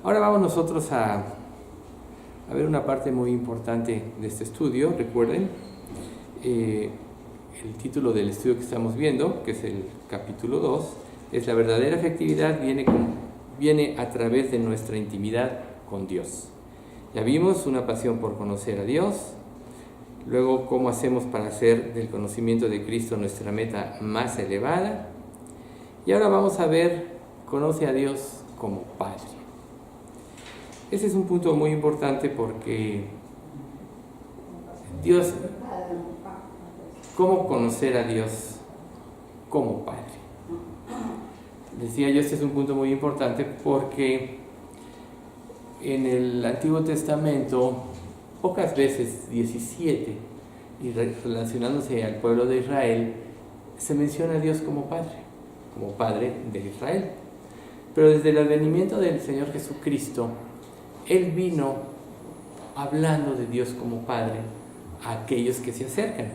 Ahora vamos nosotros a ver una parte muy importante de este estudio. Recuerden, el título del estudio que estamos viendo, que es el capítulo 2, es la verdadera efectividad viene a través de nuestra intimidad con Dios. Ya vimos una pasión por conocer a Dios, luego cómo hacemos para hacer del conocimiento de Cristo nuestra meta más elevada, y ahora vamos a ver, conoce a Dios como Padre. Ese es un punto muy importante porque Dios, ¿cómo conocer a Dios como Padre? Decía yo, este es un punto muy importante porque en el Antiguo Testamento, pocas veces, 17, y relacionándose al pueblo de Israel, se menciona a Dios como Padre de Israel. Pero desde el advenimiento del Señor Jesucristo, Él vino hablando de Dios como Padre a aquellos que se acercan,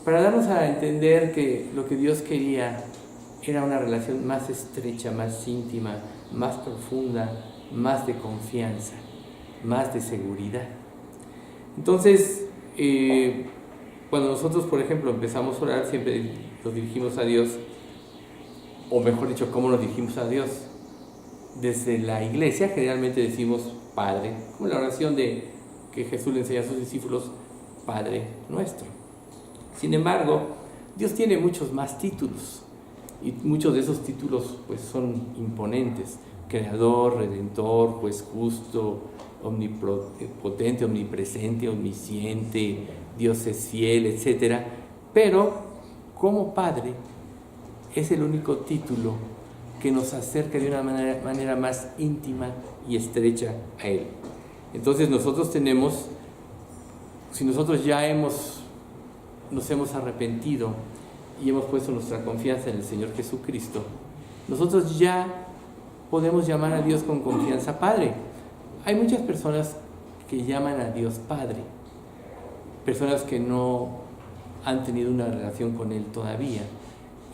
para darnos a entender que lo que Dios quería era una relación más estrecha, más íntima, más profunda, más de confianza, más de seguridad. Entonces, cuando nosotros, por ejemplo, empezamos a orar, siempre nos dirigimos a Dios, o mejor dicho, ¿cómo nos dirigimos a Dios? Desde la iglesia generalmente decimos Padre, como la oración que Jesús le enseña a sus discípulos, Padre nuestro. Sin embargo, Dios tiene muchos más títulos, y muchos de esos títulos pues son imponentes: Creador, Redentor, Juez justo, Omnipotente, Omnipresente, Omnisciente, Dios es fiel, etc. Pero como Padre es el único título que nos acerca de una manera más íntima y estrecha a Él. Entonces nosotros tenemos, si nosotros ya nos hemos arrepentido y hemos puesto nuestra confianza en el Señor Jesucristo, nosotros ya podemos llamar a Dios con confianza Padre. Hay muchas personas que llaman a Dios Padre, personas que no han tenido una relación con Él todavía.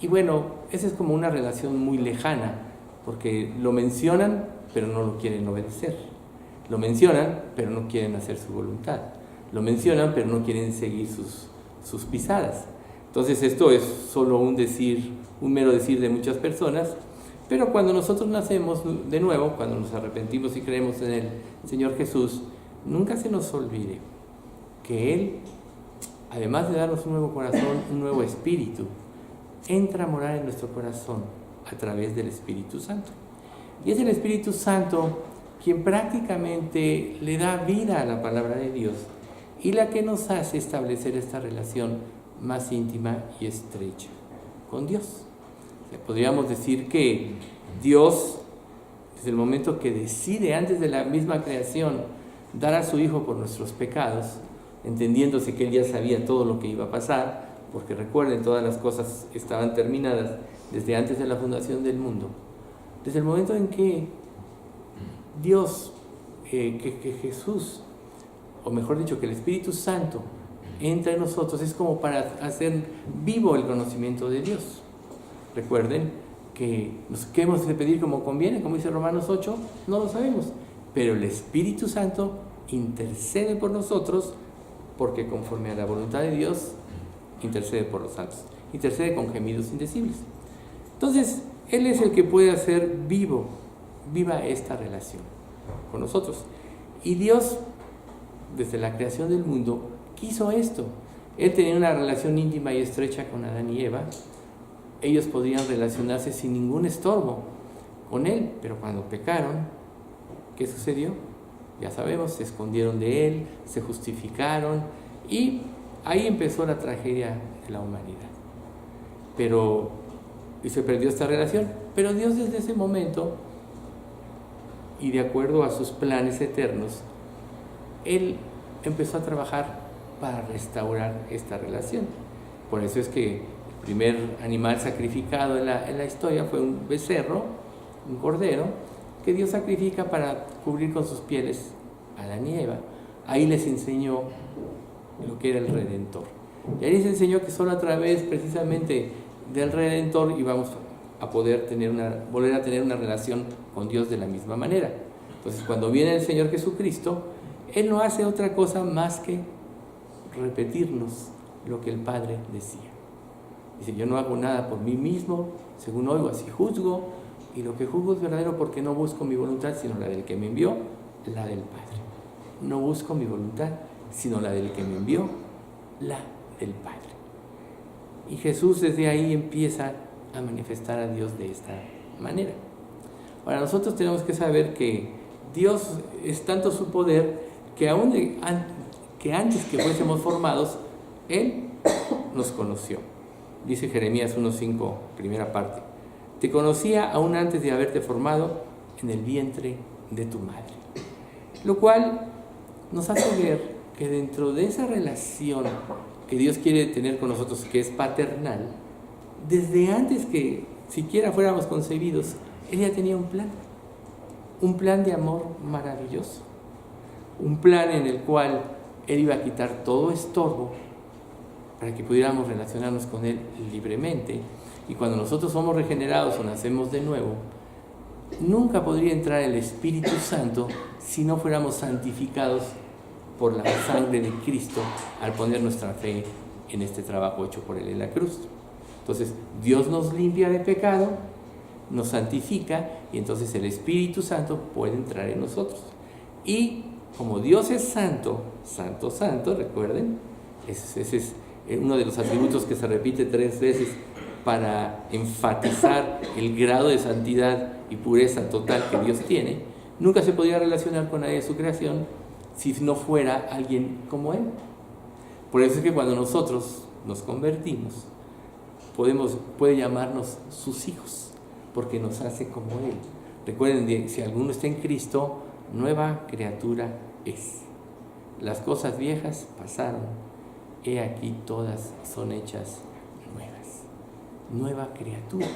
Y bueno, esa es como una relación muy lejana, porque lo mencionan, pero no lo quieren obedecer. Lo mencionan, pero no quieren hacer su voluntad. Lo mencionan, pero no quieren seguir sus pisadas. Entonces esto es solo un mero decir de muchas personas, pero cuando nosotros nacemos de nuevo, cuando nos arrepentimos y creemos en el Señor Jesús, nunca se nos olvide que Él, además de darnos un nuevo corazón, un nuevo espíritu, entra a morar en nuestro corazón a través del Espíritu Santo. Y es el Espíritu Santo quien prácticamente le da vida a la palabra de Dios y la que nos hace establecer esta relación más íntima y estrecha con Dios. Podríamos decir que Dios, desde el momento que decide, antes de la misma creación, dar a su Hijo por nuestros pecados, entendiéndose que Él ya sabía todo lo que iba a pasar, porque recuerden, todas las cosas estaban terminadas desde antes de la fundación del mundo. Desde el momento en que Dios, que Jesús, o mejor dicho, que el Espíritu Santo entra en nosotros, es como para hacer vivo el conocimiento de Dios. Recuerden que ¿qué hemos de pedir como conviene? Como dice Romanos 8, no lo sabemos, pero el Espíritu Santo intercede por nosotros, porque conforme a la voluntad de Dios intercede por los santos, intercede con gemidos indecibles. Entonces, Él es el que puede hacer viva esta relación con nosotros. Y Dios, desde la creación del mundo, quiso esto. Él tenía una relación íntima y estrecha con Adán y Eva. Ellos podían relacionarse sin ningún estorbo con Él, pero cuando pecaron, ¿qué sucedió? Ya sabemos, se escondieron de Él, se justificaron, y ahí empezó la tragedia de la humanidad. Y se perdió esta relación. Pero Dios, desde ese momento, y de acuerdo a sus planes eternos, Él empezó a trabajar para restaurar esta relación. Por eso es que el primer animal sacrificado en la historia fue un becerro, un cordero, que Dios sacrifica para cubrir con sus pieles a Adán y Eva. Ahí les enseñó lo que era el Redentor. Y ahí les enseñó que solo a través precisamente del Redentor íbamos a poder volver a tener una relación con Dios de la misma manera. Entonces, cuando viene el Señor Jesucristo, Él no hace otra cosa más que repetirnos lo que el Padre decía. Dice, yo no hago nada por mí mismo, según oigo, así juzgo, y lo que juzgo es verdadero porque no busco mi voluntad, sino la del que me envió, la del Padre. No busco mi voluntad, sino la del que me envió, la del Padre. Y Jesús desde ahí empieza a manifestar a Dios de esta manera. Ahora, nosotros tenemos que saber que Dios es tanto su poder que aún que antes que fuésemos formados, Él nos conoció. Dice Jeremías 1:5, primera parte. Te conocía aún antes de haberte formado en el vientre de tu madre. Lo cual nos hace ver que dentro de esa relación que Dios quiere tener con nosotros, que es paternal, desde antes que siquiera fuéramos concebidos, Él ya tenía un plan de amor maravilloso, un plan en el cual Él iba a quitar todo estorbo para que pudiéramos relacionarnos con Él libremente. Y cuando nosotros somos regenerados o nacemos de nuevo, nunca podría entrar el Espíritu Santo si no fuéramos santificados por la sangre de Cristo al poner nuestra fe en este trabajo hecho por Él en la cruz. Entonces, Dios nos limpia de pecado, nos santifica, y entonces el Espíritu Santo puede entrar en nosotros. Y como Dios es santo, santo, santo, recuerden, ese es uno de los atributos que se repite 3 veces para enfatizar el grado de santidad y pureza total que Dios tiene. Nunca se podía relacionar con nadie de su creación si no fuera alguien como Él. Por eso es que cuando nosotros nos convertimos, puede llamarnos sus hijos, porque nos hace como Él. Recuerden, si alguno está en Cristo, nueva criatura es. Las cosas viejas pasaron, he aquí todas son hechas nuevas. Nueva criatura.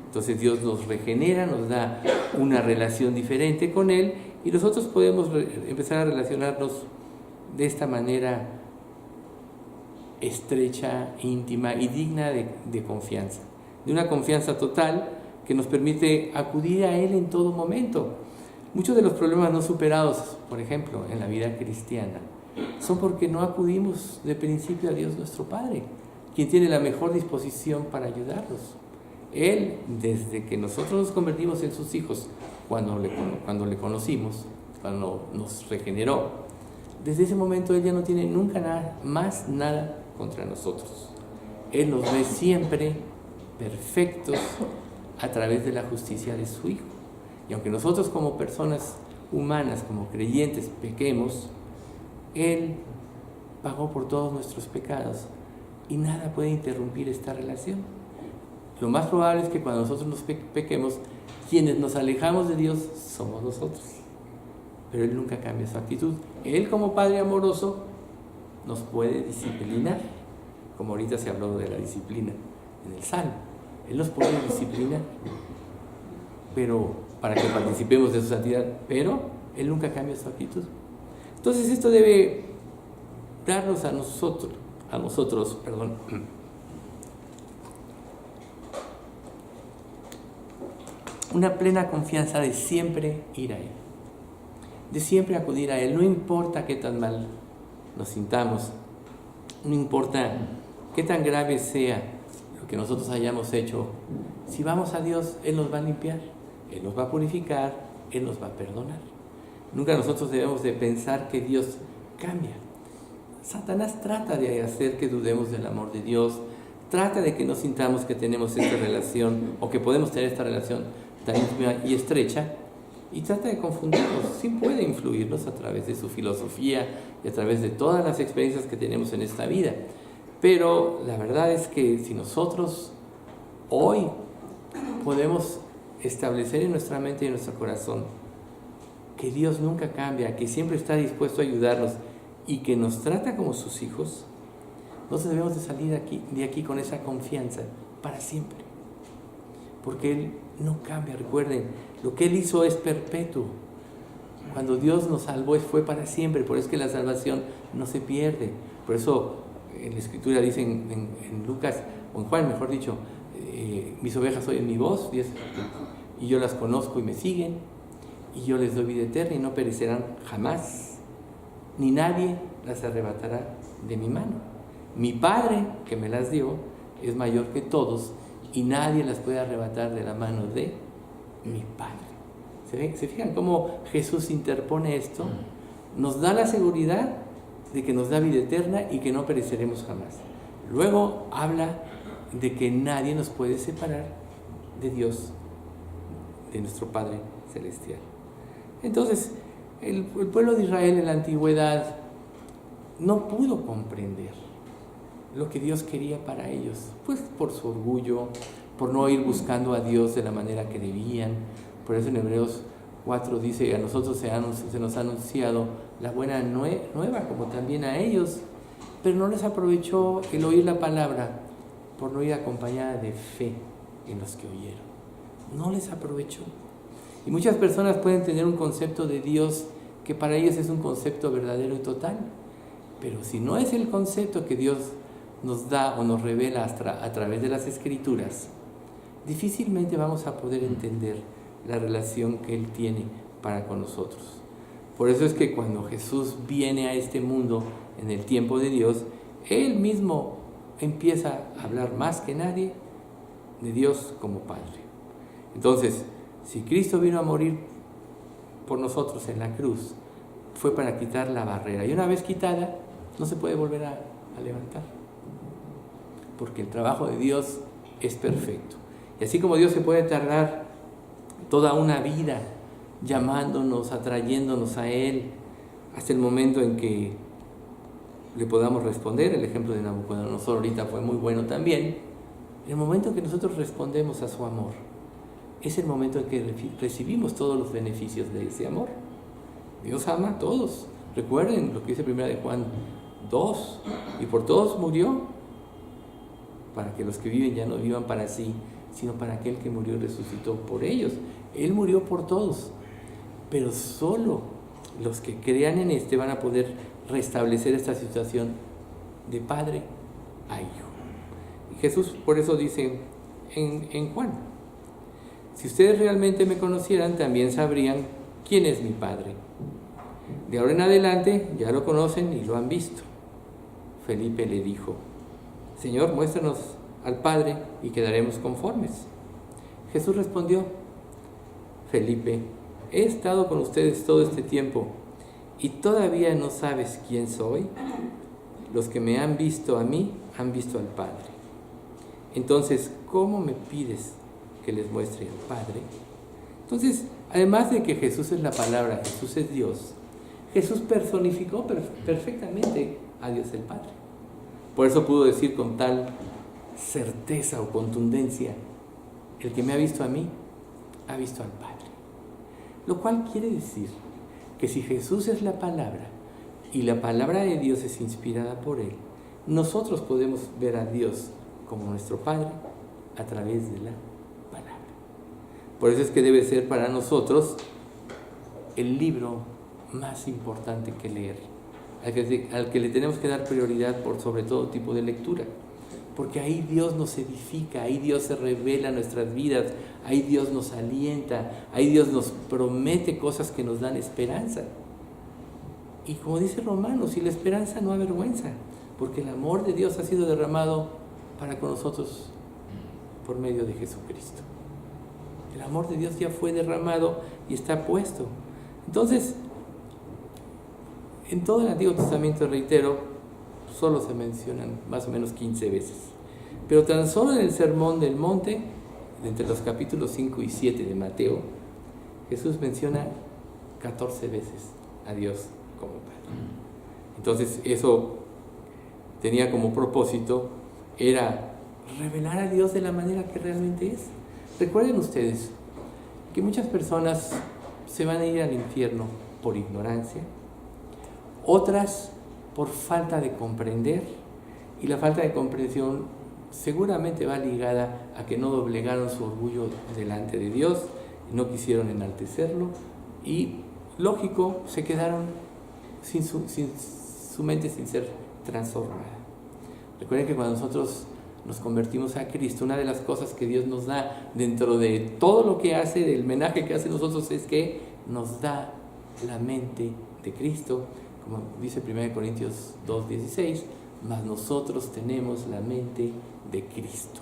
Entonces Dios nos regenera, nos da una relación diferente con Él, y nosotros podemos empezar a relacionarnos de esta manera estrecha, íntima y digna de confianza, de una confianza total que nos permite acudir a Él en todo momento. Muchos de los problemas no superados, por ejemplo, en la vida cristiana, son porque no acudimos de principio a Dios nuestro Padre, quien tiene la mejor disposición para ayudarnos. Él, desde que nosotros nos convertimos en sus hijos, cuando le conocimos, cuando nos regeneró, desde ese momento Él ya no tiene nunca nada contra nosotros. Él nos ve siempre perfectos a través de la justicia de su Hijo. Y aunque nosotros como personas humanas, como creyentes, pequemos, Él pagó por todos nuestros pecados y nada puede interrumpir esta relación. Lo más probable es que cuando nosotros nos pequemos, quienes nos alejamos de Dios somos nosotros. Pero Él nunca cambia su actitud. Él, como Padre amoroso, nos puede disciplinar, como ahorita se habló de la disciplina en el Salmo. Él nos puede disciplinar, pero para que participemos de su santidad, pero Él nunca cambia su actitud. Entonces esto debe darnos a nosotros, una plena confianza de siempre ir a Él, de siempre acudir a Él. No importa qué tan mal nos sintamos, no importa qué tan grave sea lo que nosotros hayamos hecho, si vamos a Dios, Él nos va a limpiar, Él nos va a purificar, Él nos va a perdonar. Nunca nosotros debemos de pensar que Dios cambia. Satanás trata de hacer que dudemos del amor de Dios, trata de que no sintamos que tenemos esta relación o que podemos tener esta relación tan íntima y estrecha, y trata de confundirnos. Sí puede influirnos a través de su filosofía y a través de todas las experiencias que tenemos en esta vida, pero la verdad es que si nosotros hoy podemos establecer en nuestra mente y en nuestro corazón que Dios nunca cambia, que siempre está dispuesto a ayudarnos y que nos trata como sus hijos, nosotros debemos de salir de aquí con esa confianza para siempre, porque Él no cambia. Recuerden, lo que Él hizo es perpetuo. Cuando Dios nos salvó fue para siempre, por eso es que la salvación no se pierde. Por eso en la Escritura dicen en Lucas, o en Juan mejor dicho, mis ovejas oyen mi voz y yo las conozco y me siguen. y yo les doy vida eterna y no perecerán jamás, ni nadie las arrebatará de mi mano. Mi Padre que me las dio es mayor que todos y nadie las puede arrebatar de la mano de mi Padre. ¿Se fijan cómo Jesús interpone esto? Nos da la seguridad de que nos da vida eterna y que no pereceremos jamás. Luego habla de que nadie nos puede separar de Dios, de nuestro Padre Celestial. Entonces, el pueblo de Israel en la antigüedad no pudo comprender lo que Dios quería para ellos, pues por su orgullo, por no ir buscando a Dios de la manera que debían. Por eso en Hebreos 4 dice: a nosotros se nos ha anunciado la buena nueva, como también a ellos, pero no les aprovechó el oír la palabra por no ir acompañada de fe en los que oyeron. No les aprovechó. Y muchas personas pueden tener un concepto de Dios que para ellos es un concepto verdadero y total, pero si no es el concepto que Dios nos da o nos revela a través de las Escrituras, difícilmente vamos a poder entender la relación que Él tiene para con nosotros. Por eso es que cuando Jesús viene a este mundo en el tiempo de Dios, Él mismo empieza a hablar más que nadie de Dios como Padre. Entonces, si Cristo vino a morir por nosotros en la cruz, fue para quitar la barrera. Y una vez quitada, no se puede volver a levantar. Porque el trabajo de Dios es perfecto. Y así como Dios se puede tardar toda una vida llamándonos, atrayéndonos a Él, hasta el momento en que le podamos responder. El ejemplo de Nabucodonosor ahorita fue muy bueno también. El momento en que nosotros respondemos a su amor es el momento en que recibimos todos los beneficios de ese amor. Dios ama a todos. Recuerden lo que dice 1 de Juan 2: y por todos murió, para que los que viven ya no vivan para sí, sino para aquel que murió y resucitó por ellos. Él murió por todos, pero solo los que crean en este van a poder restablecer esta situación de padre a hijo. Y Jesús por eso dice en Juan: si ustedes realmente me conocieran, también sabrían quién es mi Padre. De ahora en adelante ya lo conocen y lo han visto. Felipe le dijo: Señor, muéstranos al Padre y quedaremos conformes. Jesús respondió: Felipe, he estado con ustedes todo este tiempo y todavía no sabes quién soy. Los que me han visto a mí han visto al Padre. Entonces, ¿cómo me pides que les muestre al Padre? Entonces, además de que Jesús es la palabra, Jesús es Dios, Jesús personificó perfectamente a Dios el Padre. Por eso pudo decir con tal certeza o contundencia: el que me ha visto a mí, ha visto al Padre. Lo cual quiere decir que si Jesús es la palabra y la palabra de Dios es inspirada por Él, nosotros podemos ver a Dios como nuestro Padre a través de la palabra. Por eso es que debe ser para nosotros el libro más importante que leer, al que le tenemos que dar prioridad por sobre todo tipo de lectura, porque ahí Dios nos edifica, ahí Dios se revela en nuestras vidas, ahí Dios nos alienta, ahí Dios nos promete cosas que nos dan esperanza. Y como dice Romanos, y la esperanza no avergüenza, porque el amor de Dios ha sido derramado para con nosotros por medio de Jesucristo. El amor de Dios ya fue derramado y está puesto. Entonces, en todo el Antiguo Testamento, reitero, solo se mencionan más o menos 15 veces. Pero tan solo en el Sermón del Monte, entre los capítulos 5 y 7 de Mateo, Jesús menciona 14 veces a Dios como Padre. Entonces, eso tenía como propósito, era revelar a Dios de la manera que realmente es. Recuerden ustedes que muchas personas se van a ir al infierno por ignorancia, otras por falta de comprender, y la falta de comprensión seguramente va ligada a que no doblegaron su orgullo delante de Dios, no quisieron enaltecerlo y, lógico, se quedaron sin su mente sin ser transformada. Recuerden que cuando nosotros nos convertimos a Cristo, una de las cosas que Dios nos da dentro de todo lo que hace, del homenaje que hace nosotros, es que nos da la mente de Cristo, como dice 1 Corintios 2:16, mas nosotros tenemos la mente de Cristo.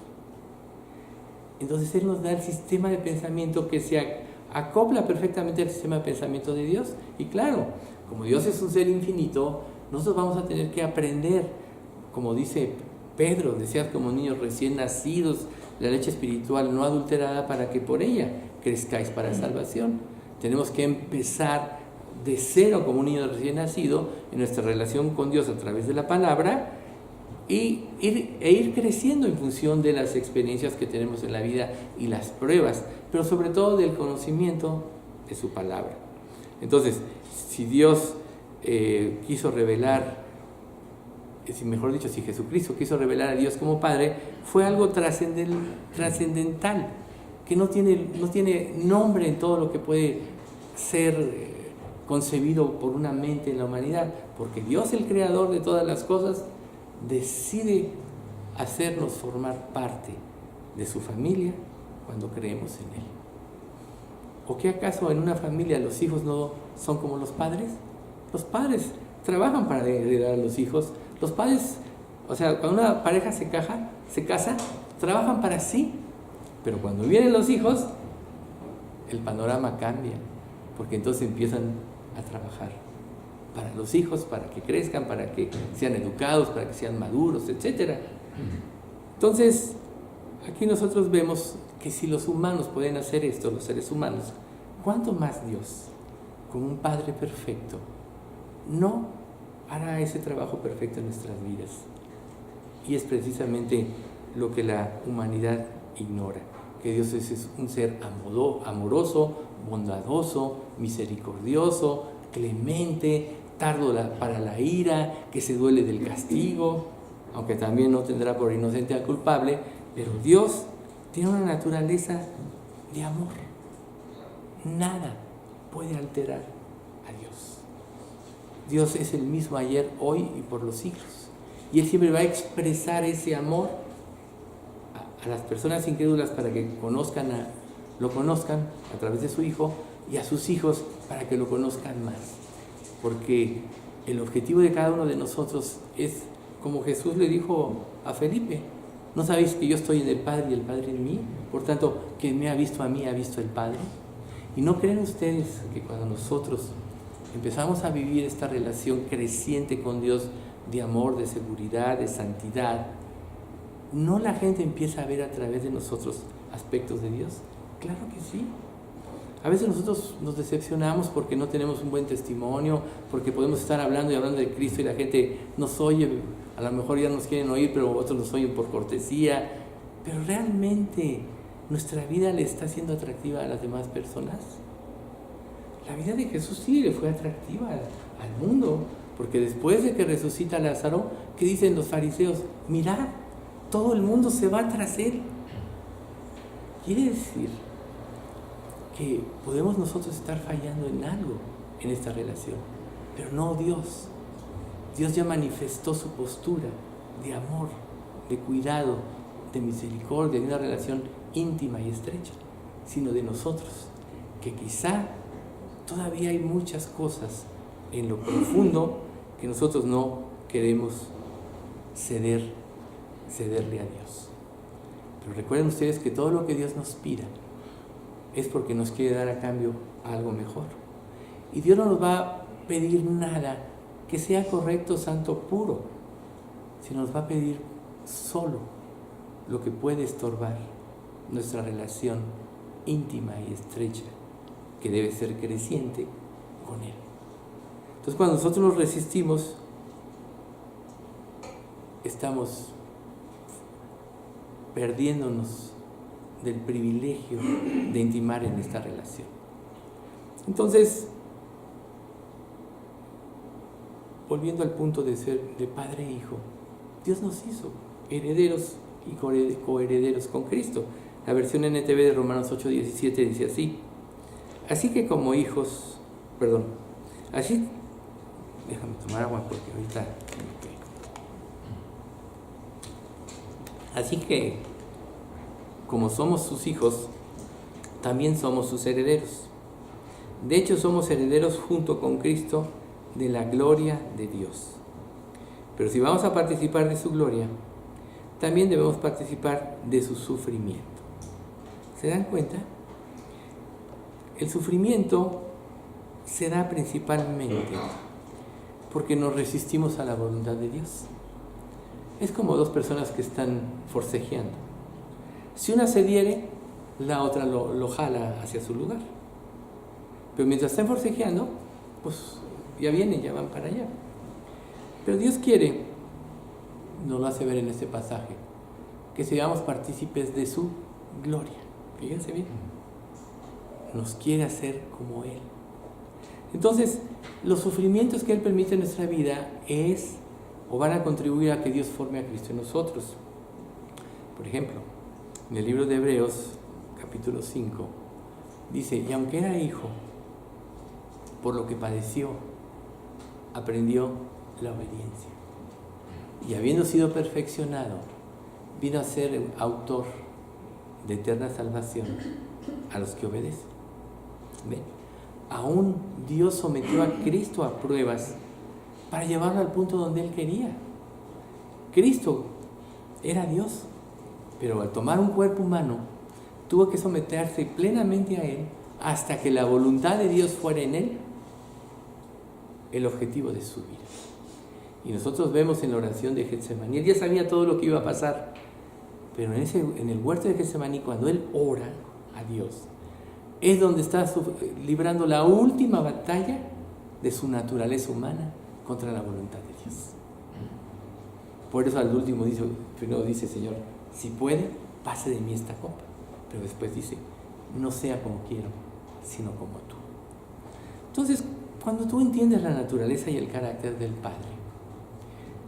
Entonces Él nos da el sistema de pensamiento que se acopla perfectamente al sistema de pensamiento de Dios. Y claro, como Dios es un ser infinito, nosotros vamos a tener que aprender, como dice Pedro, desead como niños recién nacidos la leche espiritual no adulterada para que por ella crezcáis para salvación. Tenemos que empezar de cero como un niño recién nacido en nuestra relación con Dios a través de la palabra e ir creciendo en función de las experiencias que tenemos en la vida y las pruebas, pero sobre todo del conocimiento de su palabra. Entonces, si Dios quiso revelar, mejor dicho, si Jesucristo quiso revelar a Dios como Padre, fue algo trascendental, que no tiene nombre en todo lo que puede ser concebido por una mente en la humanidad, porque Dios, el creador de todas las cosas, decide hacernos formar parte de su familia cuando creemos en Él. ¿O qué acaso en una familia los hijos no son como los padres? Los padres trabajan para heredar a los hijos. Los padres, o sea, cuando una pareja se casa, trabajan para sí. Pero cuando vienen los hijos, el panorama cambia, porque entonces empiezan a trabajar para los hijos, para que crezcan, para que sean educados, para que sean maduros, etc. Entonces, aquí nosotros vemos que si los humanos pueden hacer esto, los seres humanos, ¿cuánto más Dios, como un Padre perfecto, no hará ese trabajo perfecto en nuestras vidas? Y es precisamente lo que la humanidad ignora, que Dios es un ser amoroso, bondadoso, misericordioso, clemente, tardo para la ira, que se duele del castigo, aunque también no tendrá por inocente al culpable, pero Dios tiene una naturaleza de amor. Nada puede alterar a Dios. Dios es el mismo ayer, hoy y por los siglos. Y Él siempre va a expresar ese amor a las personas incrédulas para que lo conozcan a través de su Hijo, y a sus hijos para que lo conozcan más. Porque el objetivo de cada uno de nosotros es, como Jesús le dijo a Felipe, ¿no sabéis que yo estoy en el Padre y el Padre en mí? Por tanto, quien me ha visto a mí ha visto el Padre. ¿Y no creen ustedes que cuando nosotros empezamos a vivir esta relación creciente con Dios de amor, de seguridad, de santidad, no la gente empieza a ver a través de nosotros aspectos de Dios? Claro que sí. A veces nosotros nos decepcionamos porque no tenemos un buen testimonio, porque podemos estar hablando y hablando de Cristo y la gente nos oye, a lo mejor ya nos quieren oír, pero otros nos oyen por cortesía. Pero realmente nuestra vida le está siendo atractiva a las demás personas. La vida de Jesús sí le fue atractiva al mundo, porque después de que resucita a Lázaro, ¿qué dicen los fariseos? Mirad, todo el mundo se va tras él. Quiere decir que podemos nosotros estar fallando en algo en esta relación, pero no Dios. Dios ya manifestó su postura de amor, de cuidado, de misericordia, de una relación íntima y estrecha, sino de nosotros, que quizá todavía hay muchas cosas en lo profundo que nosotros no queremos cederle a Dios. Pero recuerden ustedes que todo lo que Dios nos pida es porque nos quiere dar a cambio algo mejor. Y Dios no nos va a pedir nada que sea correcto, santo, puro, sino nos va a pedir solo lo que puede estorbar nuestra relación íntima y estrecha, que debe ser creciente con Él. Entonces, cuando nosotros nos resistimos, estamos perdiéndonos del privilegio de intimar en esta relación. Entonces, volviendo al punto de ser de padre e hijo, Dios nos hizo herederos y coherederos con Cristo. La versión NTV de Romanos 8:17 dice así: déjame tomar agua porque ahorita. Así que, como somos sus hijos, también somos sus herederos. De hecho, somos herederos junto con Cristo de la gloria de Dios. Pero si vamos a participar de su gloria, también debemos participar de su sufrimiento. ¿Se dan cuenta? El sufrimiento se da principalmente porque nos resistimos a la voluntad de Dios. Es como dos personas que están forcejeando. Si una se diere, la otra lo jala hacia su lugar. Pero mientras están forcejeando, pues ya vienen, ya van para allá. Pero Dios quiere, nos lo hace ver en este pasaje, que seamos partícipes de su gloria. Fíjense bien. Nos quiere hacer como Él. Entonces, los sufrimientos que Él permite en nuestra vida van a contribuir a que Dios forme a Cristo en nosotros. Por ejemplo, en el libro de Hebreos, capítulo 5, dice: y aunque era hijo, por lo que padeció, aprendió la obediencia. Y habiendo sido perfeccionado, vino a ser autor de eterna salvación a los que obedecen. ¿Ven? Aún Dios sometió a Cristo a pruebas para llevarlo al punto donde Él quería. Cristo era Dios, pero al tomar un cuerpo humano, tuvo que someterse plenamente a Él hasta que la voluntad de Dios fuera en Él el objetivo de su vida. Y nosotros vemos en la oración de Getsemaní, Él ya sabía todo lo que iba a pasar, pero en el huerto de Getsemaní, cuando Él ora a Dios, es donde está librando la última batalla de su naturaleza humana contra la voluntad de Dios. Por eso al último primero dice: Señor, si puede, pase de mí esta copa. Pero después dice: no sea como quiero, sino como tú. Entonces, cuando tú entiendes la naturaleza y el carácter del Padre,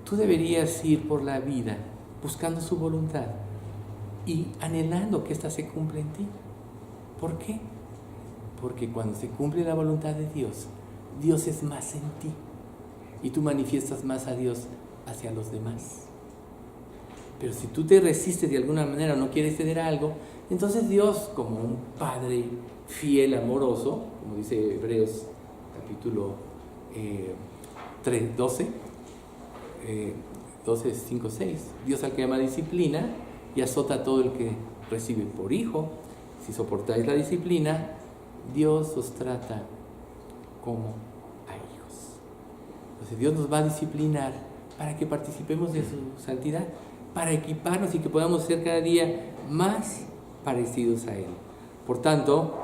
tú deberías ir por la vida buscando su voluntad y anhelando que ésta se cumpla en ti. ¿Por qué? Porque cuando se cumple la voluntad de Dios, Dios es más en ti y tú manifiestas más a Dios hacia los demás. Pero si tú te resistes de alguna manera o no quieres ceder a algo, entonces Dios, como un Padre fiel, amoroso, como dice Hebreos capítulo 12, 5, 6, Dios al que ama disciplina y azota a todo el que recibe por hijo. Si soportáis la disciplina, Dios os trata como a hijos. Entonces Dios nos va a disciplinar para que participemos de su santidad, para equiparnos y que podamos ser cada día más parecidos a Él. Por tanto,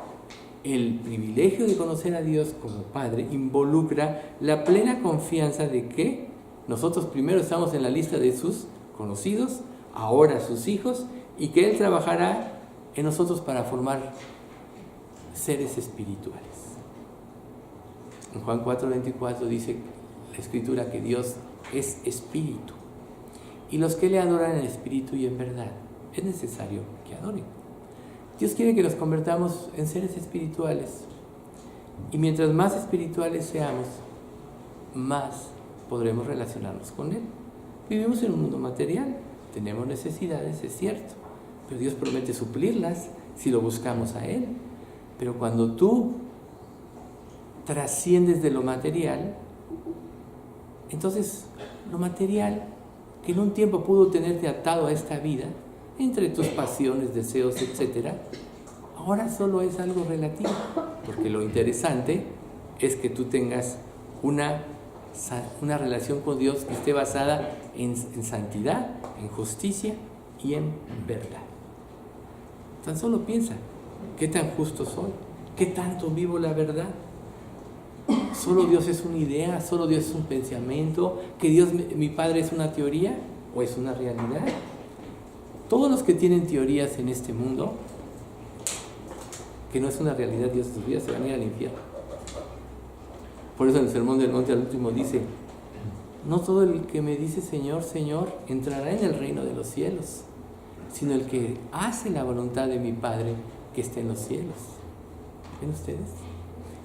el privilegio de conocer a Dios como Padre involucra la plena confianza de que nosotros primero estamos en la lista de sus conocidos, ahora sus hijos, y que Él trabajará en nosotros para formar seres espirituales. En Juan 4:24 dice la Escritura que Dios es espíritu, y los que le adoran en espíritu y en verdad, es necesario que adoren. Dios quiere que nos convertamos en seres espirituales, y mientras más espirituales seamos, más podremos relacionarnos con Él. Vivimos en un mundo material, tenemos necesidades, es cierto, pero Dios promete suplirlas si lo buscamos a Él. Pero cuando tú trasciendes de lo material, entonces lo material, que en un tiempo pudo tenerte atado a esta vida, entre tus pasiones, deseos, etc., ahora solo es algo relativo, porque lo interesante es que tú tengas una relación con Dios que esté basada en santidad, en justicia y en verdad. Tan solo piensa: ¿qué tan justo soy? ¿Qué tanto vivo la verdad? ¿Solo Dios es una idea? ¿Solo Dios es un pensamiento? ¿Que Dios, mi Padre, es una teoría o es una realidad? Todos los que tienen teorías en este mundo, que no es una realidad Dios en sus vidas, se van a ir al infierno. Por eso en el Sermón del Monte al último dice: no todo el que me dice Señor, Señor, entrará en el reino de los cielos, sino el que hace la voluntad de mi Padre que está en los cielos. ¿Ven ustedes?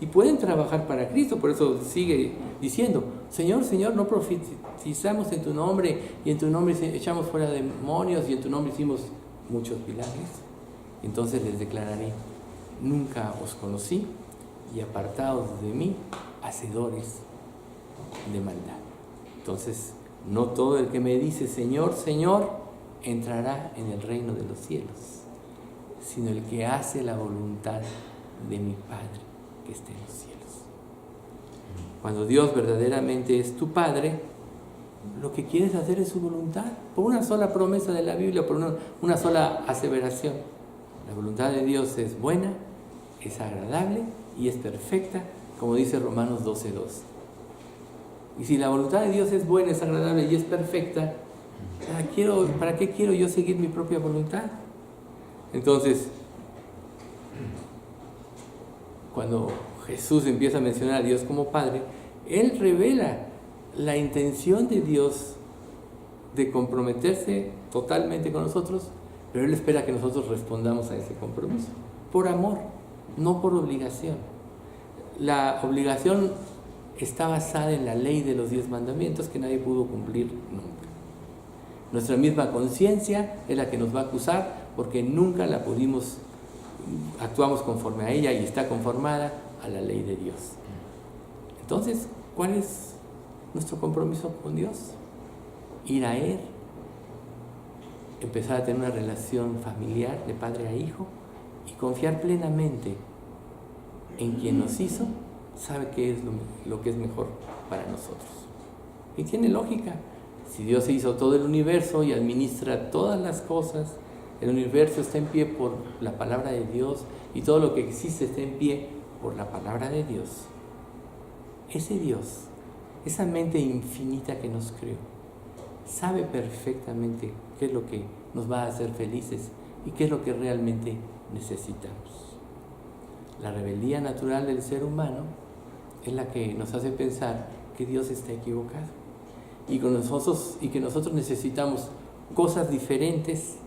Y pueden trabajar para Cristo. Por eso sigue diciendo: Señor, Señor, no profetizamos en tu nombre, y en tu nombre echamos fuera demonios, y en tu nombre hicimos muchos milagros. Entonces les declararé: nunca os conocí, y apartados de mí, hacedores de maldad. Entonces, no todo el que me dice Señor, Señor, entrará en el reino de los cielos, sino el que hace la voluntad de mi Padre que está en los cielos. Cuando Dios verdaderamente es tu Padre, lo que quieres hacer es su voluntad, por una sola promesa de la Biblia, por una sola aseveración. La voluntad de Dios es buena, es agradable y es perfecta, como dice Romanos 12:2. Y si la voluntad de Dios es buena, es agradable y es perfecta, ¿para qué quiero yo seguir mi propia voluntad? Entonces, cuando Jesús empieza a mencionar a Dios como Padre, Él revela la intención de Dios de comprometerse totalmente con nosotros, pero Él espera que nosotros respondamos a ese compromiso, por amor, no por obligación. La obligación está basada en la ley de los 10 mandamientos que nadie pudo cumplir nunca. Nuestra misma conciencia es la que nos va a acusar porque nunca la pudimos, actuamos conforme a ella y está conformada a la ley de Dios. Entonces, ¿cuál es nuestro compromiso con Dios? Ir a Él, empezar a tener una relación familiar de padre a hijo y confiar plenamente en quien nos hizo, sabe qué es lo que es mejor para nosotros. Y tiene lógica. Si Dios hizo todo el universo y administra todas las cosas, el universo está en pie por la palabra de Dios y todo lo que existe está en pie por la palabra de Dios. Ese Dios, esa mente infinita que nos creó, sabe perfectamente qué es lo que nos va a hacer felices y qué es lo que realmente necesitamos. La rebeldía natural del ser humano es la que nos hace pensar que Dios está equivocado y que nosotros necesitamos cosas diferentes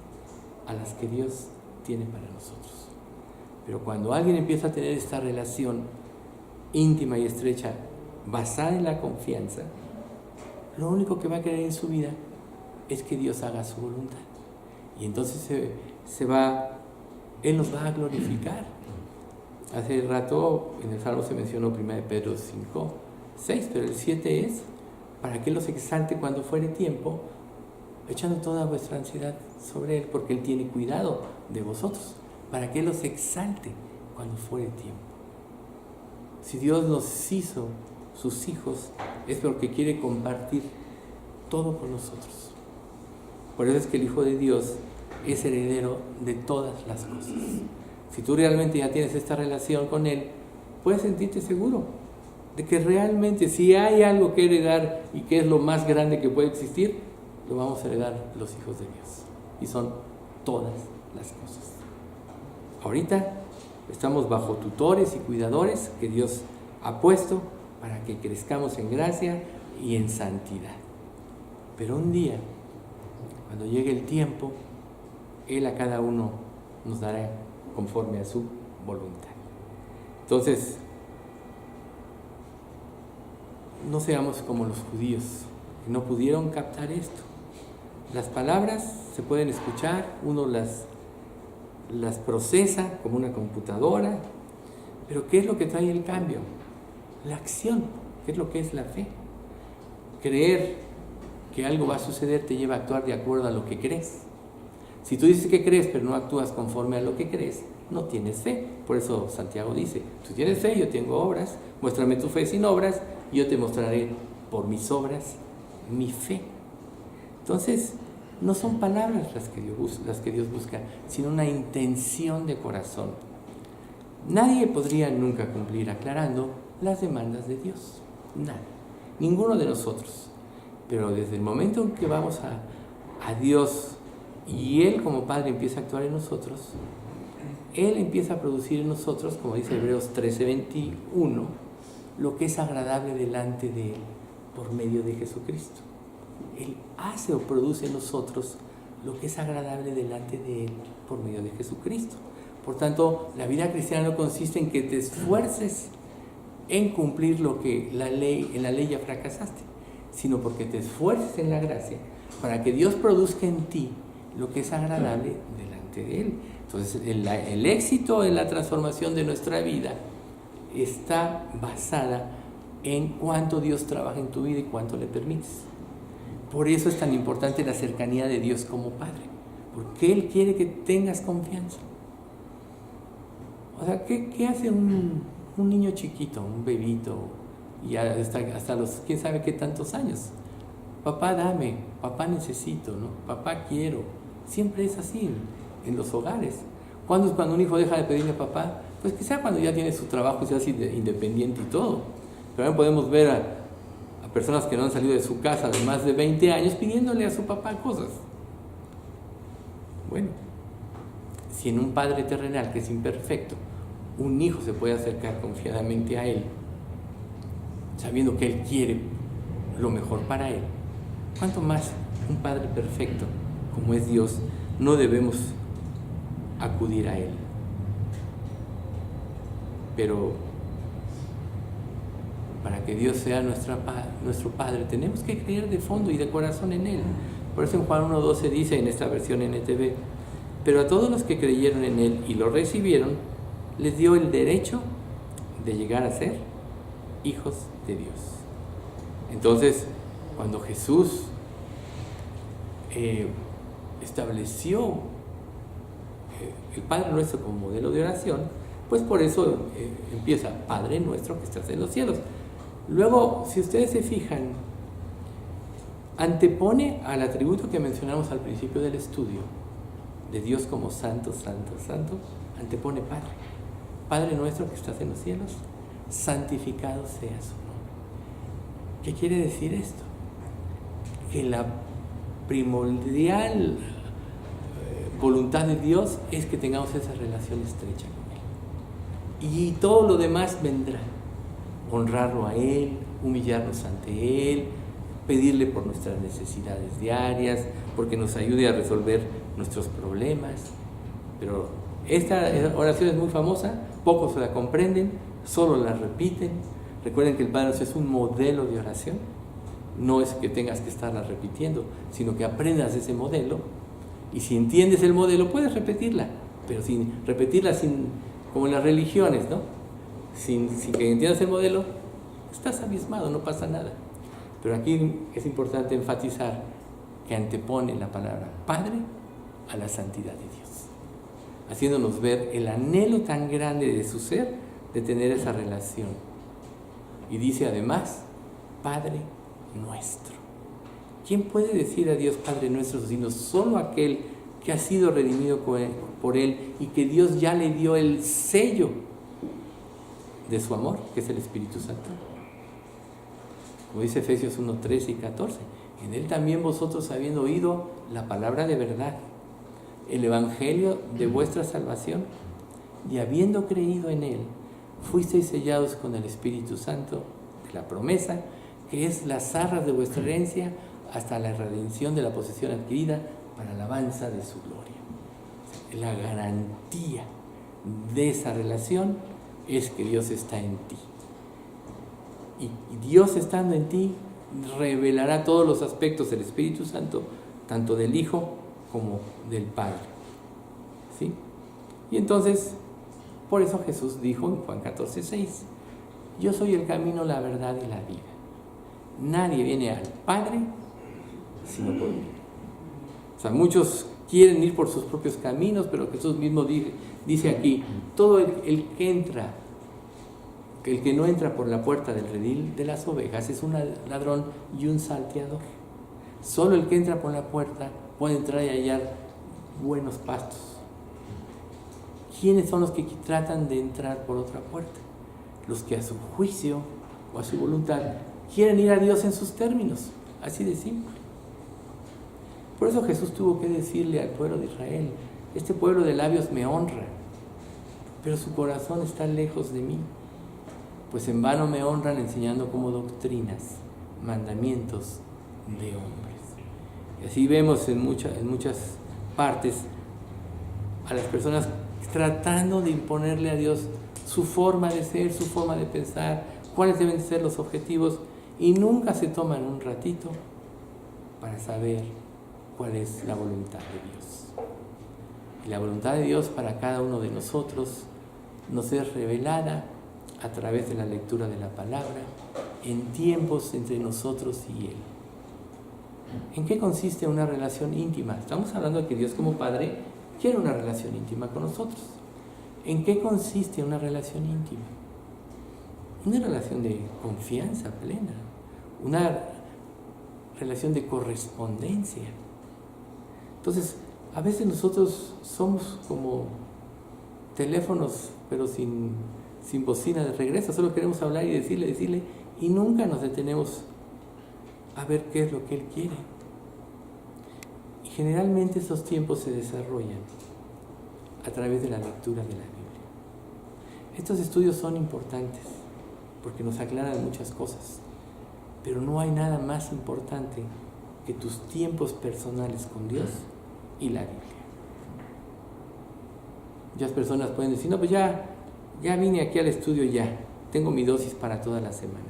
a las que Dios tiene para nosotros. Pero cuando alguien empieza a tener esta relación íntima y estrecha basada en la confianza, lo único que va a querer en su vida es que Dios haga su voluntad. Y entonces Él nos va a glorificar. Hace rato en el Salmo se mencionó 1 Pedro 5:6, pero el 7 es: para que los exalte cuando fuere tiempo, echando toda vuestra ansiedad sobre Él, porque Él tiene cuidado de vosotros. Para que los exalte cuando fuere tiempo. Si Dios nos hizo sus hijos, es porque quiere compartir todo con nosotros. Por eso es que el Hijo de Dios es heredero de todas las cosas. Si tú realmente ya tienes esta relación con Él, puedes sentirte seguro de que realmente si hay algo que heredar y que es lo más grande que puede existir, lo vamos a heredar los hijos de Dios. Y son todas las cosas. Ahorita estamos bajo tutores y cuidadores que Dios ha puesto para que crezcamos en gracia y en santidad. Pero un día, cuando llegue el tiempo, Él a cada uno nos dará conforme a su voluntad. Entonces, no seamos como los judíos, que no pudieron captar esto. Las palabras se pueden escuchar, uno las procesa como una computadora, pero ¿qué es lo que trae el cambio? La acción, ¿qué es lo que es la fe? Creer que algo va a suceder te lleva a actuar de acuerdo a lo que crees. Si tú dices que crees, pero no actúas conforme a lo que crees, no tienes fe. Por eso Santiago dice: tú tienes fe, yo tengo obras, muéstrame tu fe sin obras, y yo te mostraré por mis obras mi fe. Entonces, no son palabras las que Dios busca, sino una intención de corazón. Nadie podría nunca cumplir aclarando las demandas de Dios. Nadie. Ninguno de nosotros. Pero desde el momento en que vamos a Dios y Él como Padre empieza a actuar en nosotros, Él empieza a producir en nosotros, como dice Hebreos 13:21, lo que es agradable delante de Él por medio de Jesucristo. Él hace o produce en nosotros lo que es agradable delante de Él por medio de Jesucristo. Por tanto, la vida cristiana no consiste en que te esfuerces en cumplir lo que en la ley ya fracasaste, sino porque te esfuerces en la gracia para que Dios produzca en ti lo que es agradable delante de Él. Entonces, el éxito en la transformación de nuestra vida está basada en cuánto Dios trabaja en tu vida y cuánto le permites. Por eso es tan importante la cercanía de Dios como Padre, porque Él quiere que tengas confianza. O sea, ¿qué hace un niño chiquito, un bebito, y hasta los quién sabe qué tantos años? Papá, dame, papá, necesito, ¿no? Papá, quiero. Siempre es así en los hogares. ¿Cuándo es cuando un hijo deja de pedirle a papá? Pues quizá cuando ya tiene su trabajo y se hace independiente y todo. Pero también podemos ver a personas que no han salido de su casa de más de 20 años pidiéndole a su papá cosas. Bueno, si en un padre terrenal que es imperfecto, un hijo se puede acercar confiadamente a él, sabiendo que él quiere lo mejor para él, ¿cuánto más un Padre perfecto como es Dios no debemos acudir a Él? Pero para que Dios sea nuestro Padre tenemos que creer de fondo y de corazón en Él. Por eso en Juan 1:12 dice en esta versión NTV: pero a todos los que creyeron en Él y lo recibieron, les dio el derecho de llegar a ser hijos de Dios. Entonces, cuando Jesús estableció el Padre Nuestro como modelo de oración, pues por eso empieza: Padre Nuestro que estás en los cielos. Luego, si ustedes se fijan, antepone al atributo que mencionamos al principio del estudio, de Dios como Santo, Santo, Santo, antepone Padre. Padre Nuestro que estás en los cielos, santificado sea su nombre. ¿Qué quiere decir esto? Que la primordial voluntad de Dios es que tengamos esa relación estrecha con Él. Y todo lo demás vendrá. Honrarlo a Él, humillarnos ante Él, pedirle por nuestras necesidades diarias, porque nos ayude a resolver nuestros problemas. Pero esta oración es muy famosa, pocos la comprenden, solo la repiten. Recuerden que el Padre Nuestro es un modelo de oración. No es que tengas que estarla repitiendo, sino que aprendas ese modelo, y si entiendes el modelo puedes repetirla, pero sin repetirla como en las religiones, ¿no? Sin que entiendas el modelo, estás abismado, no pasa nada. Pero aquí es importante enfatizar que antepone la palabra Padre a la santidad de Dios, haciéndonos ver el anhelo tan grande de su ser de tener esa relación. Y dice además, Padre Nuestro. ¿Quién puede decir a Dios Padre Nuestro sino solo aquel que ha sido redimido por Él y que Dios ya le dio el sello de su amor, que es el Espíritu Santo? Como dice Efesios 1:13 y 14, en Él también vosotros, habiendo oído la palabra de verdad, el evangelio de vuestra salvación, y habiendo creído en Él, fuisteis sellados con el Espíritu Santo de la promesa, que es las arras de vuestra herencia, hasta la redención de la posesión adquirida para alabanza de su gloria. La garantía de esa relación es que Dios está en ti. Y Dios estando en ti revelará todos los aspectos del Espíritu Santo, tanto del Hijo como del Padre. ¿Sí? Y entonces, por eso Jesús dijo en Juan 14:6, yo soy el camino, la verdad y la vida. Nadie viene al Padre sino por mí. O sea, muchos quieren ir por sus propios caminos, pero Jesús mismo dice aquí, todo el que entra, el que no entra por la puerta del redil de las ovejas es un ladrón y un salteador. Solo el que entra por la puerta puede entrar y hallar buenos pastos. ¿Quiénes son los que tratan de entrar por otra puerta? Los que a su juicio o a su voluntad quieren ir a Dios en sus términos, así de simple. Por eso Jesús tuvo que decirle al pueblo de Israel, este pueblo de labios me honra, pero su corazón está lejos de mí, pues en vano me honran enseñando como doctrinas, mandamientos de hombres. Y así vemos en muchas partes a las personas tratando de imponerle a Dios su forma de ser, su forma de pensar, cuáles deben ser los objetivos, y nunca se toman un ratito para saber cuál es la voluntad de Dios. Y la voluntad de Dios para cada uno de nosotros nos es revelada a través de la lectura de la palabra, en tiempos entre nosotros y Él. ¿En qué consiste una relación íntima? Estamos hablando de que Dios como Padre quiere una relación íntima con nosotros. ¿En qué consiste una relación íntima? Una relación de confianza plena, una relación de correspondencia. Entonces, a veces nosotros somos como teléfonos, pero sin bocina de regreso, solo queremos hablar y decirle, y nunca nos detenemos a ver qué es lo que Él quiere. Y generalmente esos tiempos se desarrollan a través de la lectura de la Biblia. Estos estudios son importantes porque nos aclaran muchas cosas, pero no hay nada más importante que tus tiempos personales con Dios y la Biblia. Muchas personas pueden decir, no, pues ya vine aquí al estudio, ya tengo mi dosis para toda la semana.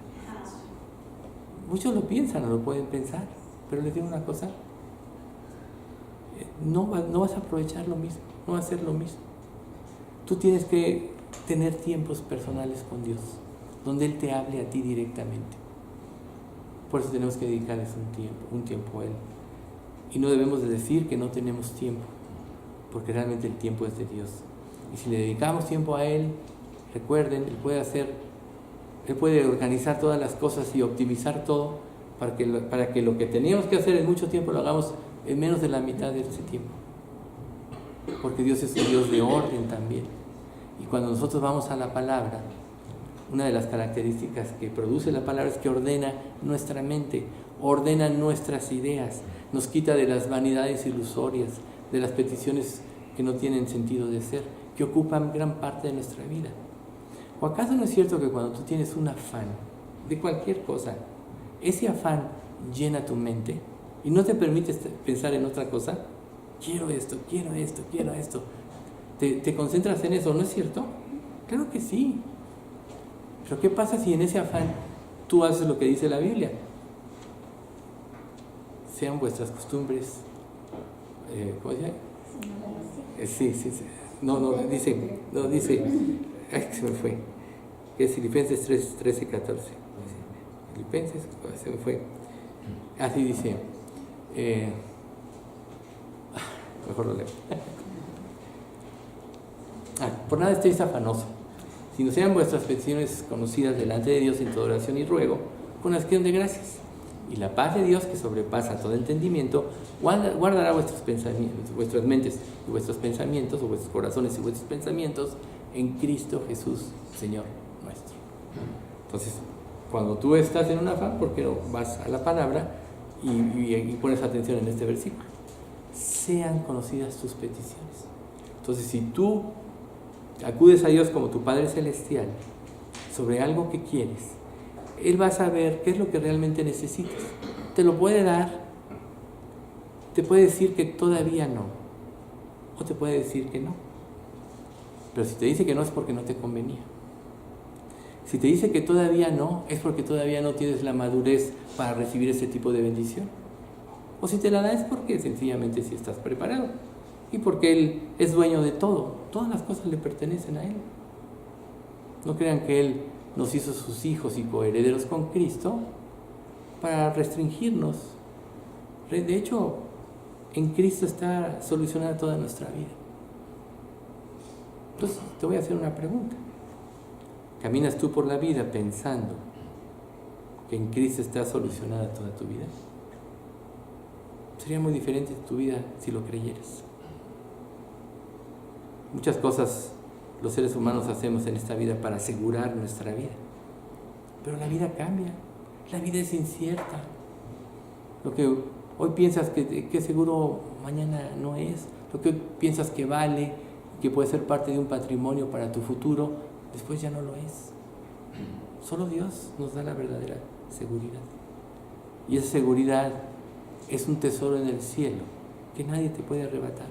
Muchos lo piensan o lo pueden pensar, pero les digo una cosa, no vas a aprovechar lo mismo, no vas a hacer lo mismo. Tú tienes que tener tiempos personales con Dios, donde Él te hable a ti directamente. Por eso tenemos que dedicarles un tiempo a Él. Y no debemos de decir que no tenemos tiempo, porque realmente el tiempo es de Dios. Y si le dedicamos tiempo a Él, recuerden, Él puede organizar todas las cosas y optimizar todo para que lo que teníamos que hacer en mucho tiempo lo hagamos en menos de la mitad de ese tiempo. Porque Dios es un Dios de orden también. Y cuando nosotros vamos a la palabra, una de las características que produce la palabra es que ordena nuestra mente, ordena nuestras ideas, nos quita de las vanidades ilusorias, de las peticiones que no tienen sentido de ser, que ocupan gran parte de nuestra vida. ¿O acaso no es cierto que cuando tú tienes un afán de cualquier cosa, ese afán llena tu mente y no te permite pensar en otra cosa? Quiero esto. Te concentras en eso, ¿no es cierto? Claro que sí. Pero ¿qué pasa si en ese afán tú haces lo que dice la Biblia? Sean vuestras costumbres, ¿cómo se llama? Sí. Dice, ay, se me fue. Que es Filipenses 13, 14. Filipenses, se me fue. Así dice, mejor lo leo. Por nada estéis afanosos, sino sean vuestras peticiones conocidas delante de Dios en toda oración y ruego, con acción de gracias. Y la paz de Dios, que sobrepasa todo entendimiento, guardará vuestros pensamientos, vuestras mentes y vuestros pensamientos, o vuestros corazones y vuestros pensamientos, en Cristo Jesús, Señor nuestro. Entonces, cuando tú estás en un afán, ¿por qué no vas a la palabra y pones atención en este versículo? Sean conocidas tus peticiones. Entonces, si tú acudes a Dios como tu Padre Celestial sobre algo que quieres, Él va a saber qué es lo que realmente necesitas. Te lo puede dar, te puede decir que todavía no, o te puede decir que no. Pero si te dice que no es porque no te convenía. Si te dice que todavía no, es porque todavía no tienes la madurez para recibir ese tipo de bendición. O si te la da es porque sencillamente sí estás preparado. Y porque Él es dueño de todo. Todas las cosas le pertenecen a Él. No crean que Él nos hizo sus hijos y coherederos con Cristo para restringirnos. De hecho, en Cristo está solucionada toda nuestra vida. Entonces, te voy a hacer una pregunta. ¿Caminas tú por la vida pensando que en Cristo está solucionada toda tu vida? Sería muy diferente tu vida si lo creyeras. Muchas cosas los seres humanos hacemos en esta vida para asegurar nuestra vida. Pero la vida cambia, la vida es incierta. Lo que hoy piensas que seguro mañana no es, lo que hoy piensas que vale, que puede ser parte de un patrimonio para tu futuro, después ya no lo es. Solo Dios nos da la verdadera seguridad. Y esa seguridad es un tesoro en el cielo que nadie te puede arrebatar,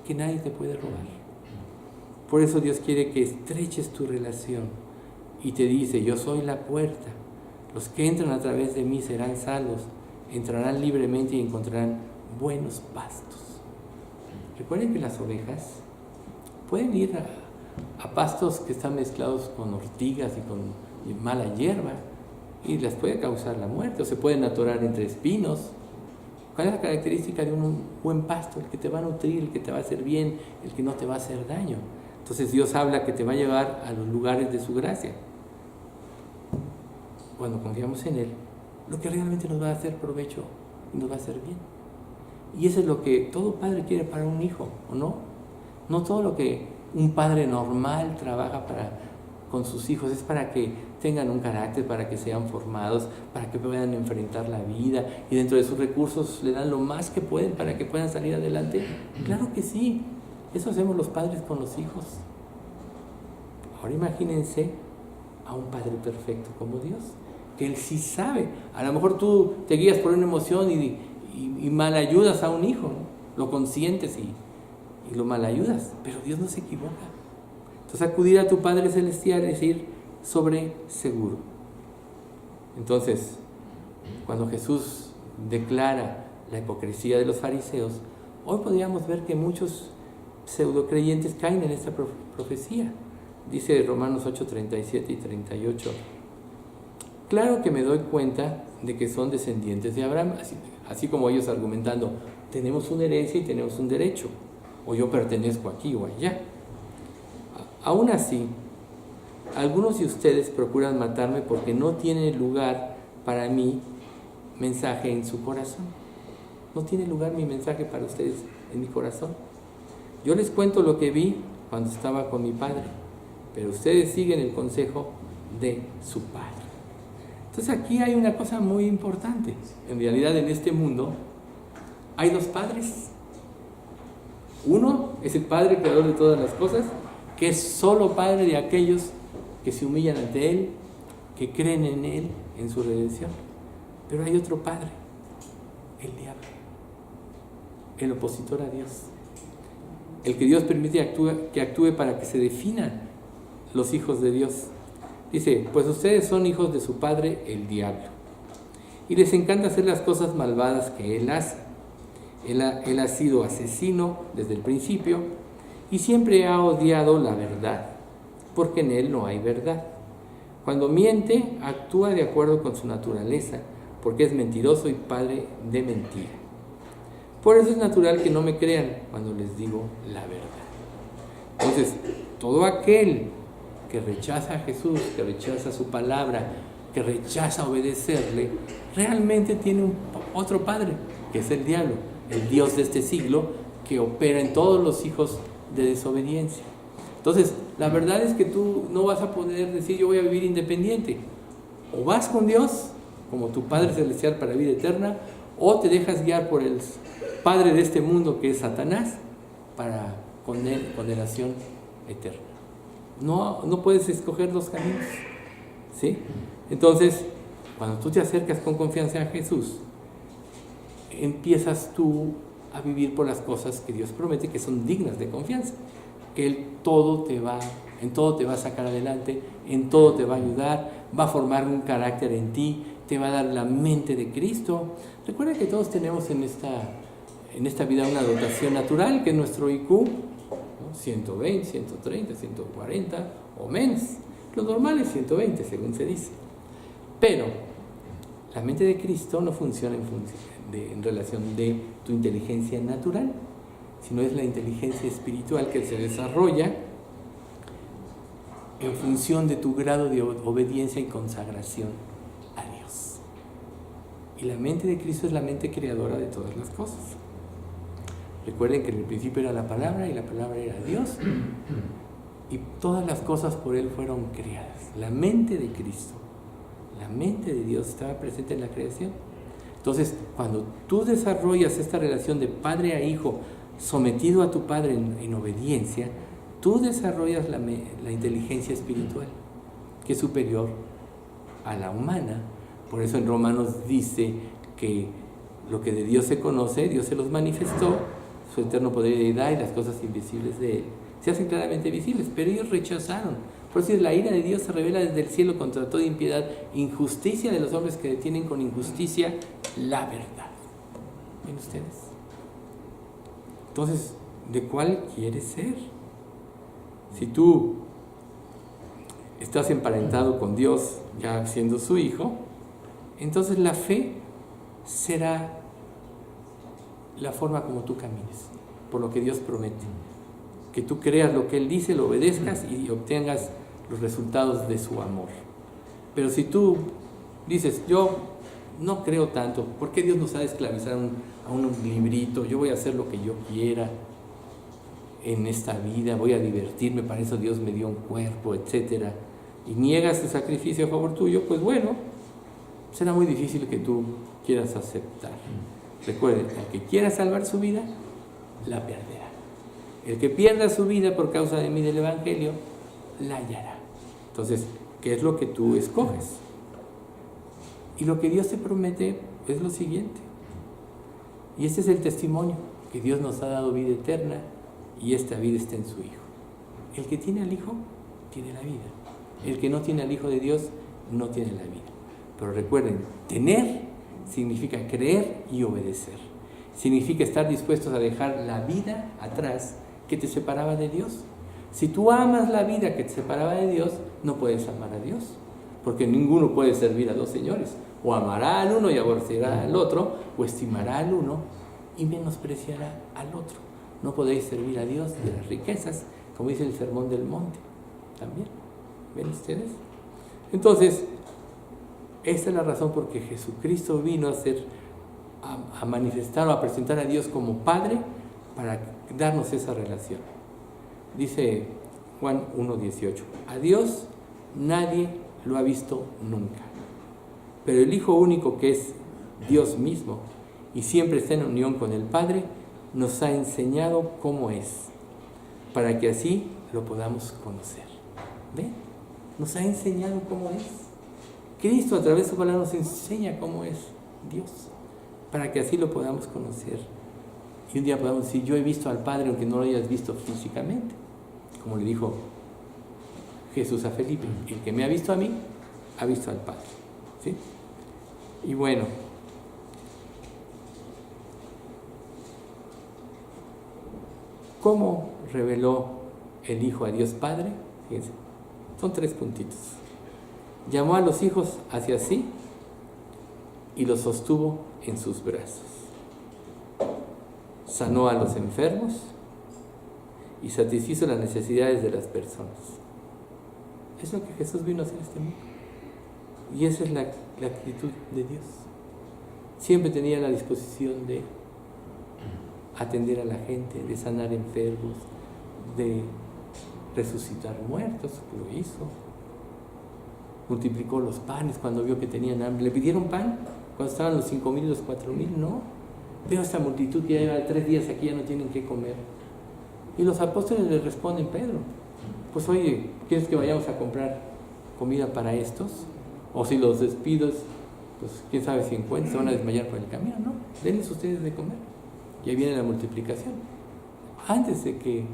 que nadie te puede robar. Por eso Dios quiere que estreches tu relación y te dice: yo soy la puerta, los que entran a través de mí serán salvos, entrarán libremente y encontrarán buenos pastos. Recuerden que las ovejas pueden ir a pastos que están mezclados con ortigas y con mala hierba y les puede causar la muerte, o se pueden atorar entre espinos. ¿Cuál es la característica de un buen pasto? El que te va a nutrir, el que te va a hacer bien, el que no te va a hacer daño. Entonces Dios habla que te va a llevar a los lugares de su gracia. Cuando confiamos en Él, lo que realmente nos va a hacer provecho y nos va a hacer bien. Y eso es lo que todo padre quiere para un hijo, ¿o no? No todo lo que un padre normal trabaja con sus hijos es para que tengan un carácter, para que sean formados, para que puedan enfrentar la vida y dentro de sus recursos le dan lo más que pueden para que puedan salir adelante. Claro que sí, eso hacemos los padres con los hijos. Ahora imagínense a un padre perfecto como Dios, que Él sí sabe. A lo mejor tú te guías por una emoción y mal ayudas a un hijo, ¿no? Lo consientes y lo mal ayudas, pero Dios no se equivoca. Entonces acudir a tu Padre Celestial es ir sobre seguro. Entonces, cuando Jesús declara la hipocresía de los fariseos, hoy podríamos ver que muchos pseudocreyentes caen en esta profecía. Dice Romanos 8, 37 y 38. Claro que me doy cuenta de que son descendientes de Abraham, así como ellos argumentando, tenemos una herencia y tenemos un derecho, o yo pertenezco aquí o allá. Aún así, algunos de ustedes procuran matarme porque no tiene lugar para mi mensaje en su corazón. No tiene lugar mi mensaje para ustedes en mi corazón. Yo les cuento lo que vi cuando estaba con mi padre, pero ustedes siguen el consejo de su padre. Entonces aquí hay una cosa muy importante. En realidad en este mundo hay dos padres. Uno es el Padre creador de todas las cosas, que es solo Padre de aquellos que se humillan ante Él, que creen en Él, en su redención. Pero hay otro Padre, el diablo, el opositor a Dios, el que Dios permite que actúe para que se definan los hijos de Dios. Dice, pues ustedes son hijos de su padre, el diablo, y les encanta hacer las cosas malvadas que él hace. Él ha sido asesino desde el principio y siempre ha odiado la verdad, porque en él no hay verdad. Cuando miente, actúa de acuerdo con su naturaleza, porque es mentiroso y padre de mentira. Por eso es natural que no me crean cuando les digo la verdad. Entonces, todo aquel que rechaza a Jesús, que rechaza su palabra, que rechaza obedecerle, realmente tiene otro padre, que es el diablo, el Dios de este siglo, que opera en todos los hijos de desobediencia. Entonces, la verdad es que tú no vas a poder decir yo voy a vivir independiente. O vas con Dios, como tu Padre Celestial para vida eterna, o te dejas guiar por el padre de este mundo que es Satanás para condenación eterna. No puedes escoger los caminos, ¿sí? Entonces, cuando tú te acercas con confianza a Jesús, empiezas tú a vivir por las cosas que Dios promete que son dignas de confianza, que Él en todo te va a sacar adelante, en todo te va a ayudar, va a formar un carácter en ti, te va a dar la mente de Cristo. Recuerda que todos tenemos en esta vida una dotación natural, que es nuestro IQ, ¿no? 120, 130, 140 o menos. Lo normal es 120, según se dice. Pero la mente de Cristo no funciona en relación de tu inteligencia natural, sino es la inteligencia espiritual que se desarrolla en función de tu grado de obediencia y consagración a Dios. Y la mente de Cristo es la mente creadora de todas las cosas. Recuerden que en el principio era la palabra y la palabra era Dios y todas las cosas por Él fueron creadas. La mente de Cristo, la mente de Dios estaba presente en la creación. Entonces, cuando tú desarrollas esta relación de padre a hijo sometido a tu padre en obediencia, tú desarrollas la inteligencia espiritual, que es superior a la humana. Por eso en Romanos dice que lo que de Dios se conoce, Dios se los manifestó, su eterno poder y deidad y las cosas invisibles de Él se hacen claramente visibles, pero ellos rechazaron. Por eso la ira de Dios se revela desde el cielo contra toda impiedad, injusticia de los hombres que detienen con injusticia la verdad. ¿Ven ustedes? Entonces, ¿de cuál quieres ser? Si tú estás emparentado con Dios, ya siendo su hijo, entonces la fe será la forma como tú camines, por lo que Dios promete. Que tú creas lo que Él dice, lo obedezcas y obtengas los resultados de su amor. Pero si tú dices, yo no creo tanto, ¿por qué Dios nos ha de esclavizar a un librito? Yo voy a hacer lo que yo quiera en esta vida, voy a divertirme, para eso Dios me dio un cuerpo, etc. Y niegas el sacrificio a favor tuyo, pues bueno, será muy difícil que tú quieras aceptar. Recuerden, el que quiera salvar su vida, la perderá. El que pierda su vida por causa de mí del Evangelio, la hallará. Entonces, ¿qué es lo que tú escoges? Y lo que Dios te promete es lo siguiente. Y este es el testimonio, que Dios nos ha dado vida eterna y esta vida está en su Hijo. El que tiene al Hijo, tiene la vida. El que no tiene al Hijo de Dios, no tiene la vida. Pero recuerden, tener significa creer y obedecer. Significa estar dispuestos a dejar la vida atrás que te separaba de Dios. Si tú amas la vida que te separaba de Dios, no puedes amar a Dios, porque ninguno puede servir a dos señores. O amará al uno y aborrecerá al otro, o estimará al uno y menospreciará al otro. No podéis servir a Dios de las riquezas, como dice el Sermón del Monte. También, ¿ven ustedes? Entonces, esta es la razón por que Jesucristo vino a manifestar o a presentar a Dios como Padre para darnos esa relación. Dice Juan 1:18, a Dios nadie lo ha visto nunca, pero el Hijo único, que es Dios mismo y siempre está en unión con el Padre, nos ha enseñado cómo es, para que así lo podamos conocer. ¿Ven? Nos ha enseñado cómo es. Cristo a través de su palabra nos enseña cómo es Dios, para que así lo podamos conocer. Y un día podamos decir, yo he visto al Padre aunque no lo hayas visto físicamente, como le dijo Jesús a Felipe, el que me ha visto a mí, ha visto al Padre. ¿Sí? Y bueno, ¿cómo reveló el Hijo a Dios Padre? Fíjense, son 3 puntitos. Llamó a los hijos hacia sí y los sostuvo en sus brazos. Sanó a los enfermos y satisfizo las necesidades de las personas. Es lo que Jesús vino a hacer en este mundo. Y esa es la actitud de Dios. Siempre tenía la disposición de atender a la gente, de sanar enfermos, de resucitar muertos, lo hizo. Multiplicó los panes cuando vio que tenían hambre. ¿Le pidieron pan cuando estaban los 5,000 y los 4,000? No. Veo esta multitud que ya lleva 3 días aquí, ya no tienen qué comer. Y los apóstoles le responden, Pedro, pues oye, ¿quieres que vayamos a comprar comida para estos? O si los despido, pues quién sabe si encuentran, se van a desmayar por el camino. No, denles ustedes de comer. Y ahí viene la multiplicación. Antes de que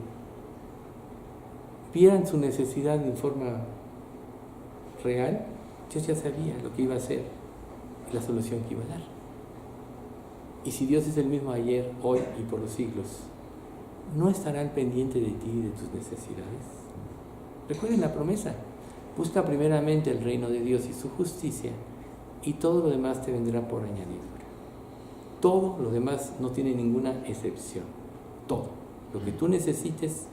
vieran su necesidad en forma real, Dios ya sabía lo que iba a hacer y la solución que iba a dar. Y si Dios es el mismo ayer, hoy y por los siglos, ¿no estará al pendiente de ti y de tus necesidades? Recuerden la promesa: busca primeramente el reino de Dios y su justicia, y todo lo demás te vendrá por añadidura. Todo lo demás no tiene ninguna excepción. Todo lo que tú necesites,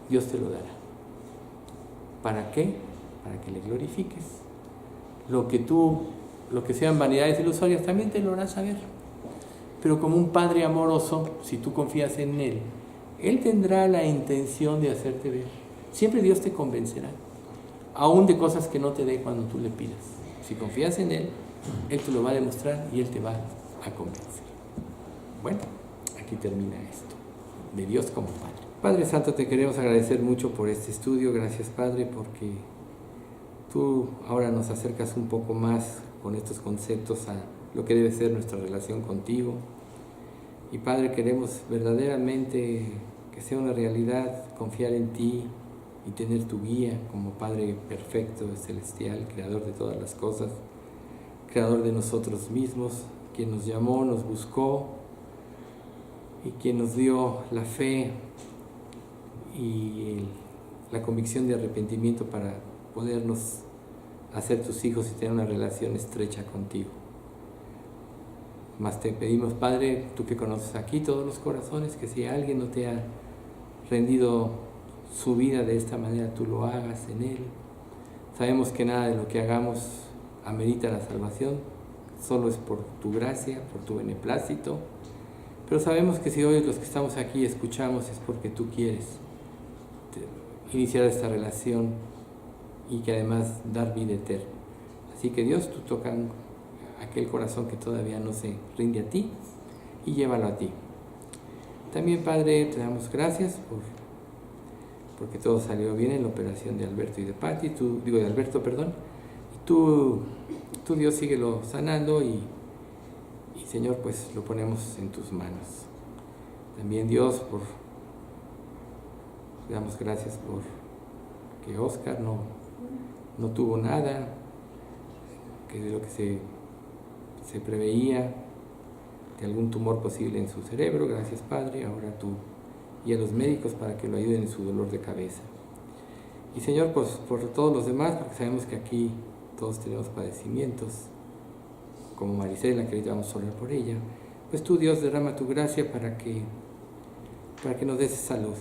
Dios te lo dará. ¿Para qué? Para que le glorifiques. Lo que sean vanidades ilusorias, también te lo hará saber. Pero como un Padre amoroso, si tú confías en Él, Él tendrá la intención de hacerte ver. Siempre Dios te convencerá, aún de cosas que no te dé cuando tú le pidas. Si confías en Él, Él te lo va a demostrar y Él te va a convencer. Bueno, aquí termina esto, de Dios como Padre. Padre Santo, te queremos agradecer mucho por este estudio. Gracias, Padre, porque tú ahora nos acercas un poco más con estos conceptos a lo que debe ser nuestra relación contigo. Y Padre, queremos verdaderamente que sea una realidad confiar en ti y tener tu guía como Padre perfecto, celestial, creador de todas las cosas, creador de nosotros mismos, quien nos llamó, nos buscó y quien nos dio la fe y la convicción de arrepentimiento para podernos hacer tus hijos y tener una relación estrecha contigo. Mas te pedimos, Padre, tú que conoces aquí todos los corazones, que si alguien no te ha rendido su vida de esta manera, tú lo hagas en él. Sabemos que nada de lo que hagamos amerita la salvación, solo es por tu gracia, por tu beneplácito, pero sabemos que si hoy los que estamos aquí escuchamos es porque tú quieres iniciar esta relación y que además dar vida eterna. Así que Dios, tú tocas aquel corazón que todavía no se rinde a ti y llévalo a ti. También, Padre, te damos gracias porque todo salió bien en la operación de Alberto y de Patti, de Alberto, perdón, y tú Dios, síguelo sanando y Señor, pues lo ponemos en tus manos. También Dios, te damos gracias por que Oscar no tuvo nada, que de lo que se preveía, de algún tumor posible en su cerebro. Gracias, Padre, ahora tú y a los médicos para que lo ayuden en su dolor de cabeza. Y Señor, pues por todos los demás, porque sabemos que aquí todos tenemos padecimientos, como Marisela, que ahorita vamos a orar por ella, pues tú, Dios, derrama tu gracia para que nos des salud,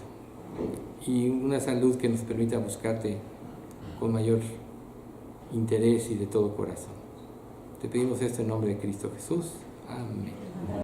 y una salud que nos permita buscarte con mayor interés y de todo corazón. Te pedimos esto en nombre de Cristo Jesús. Amén.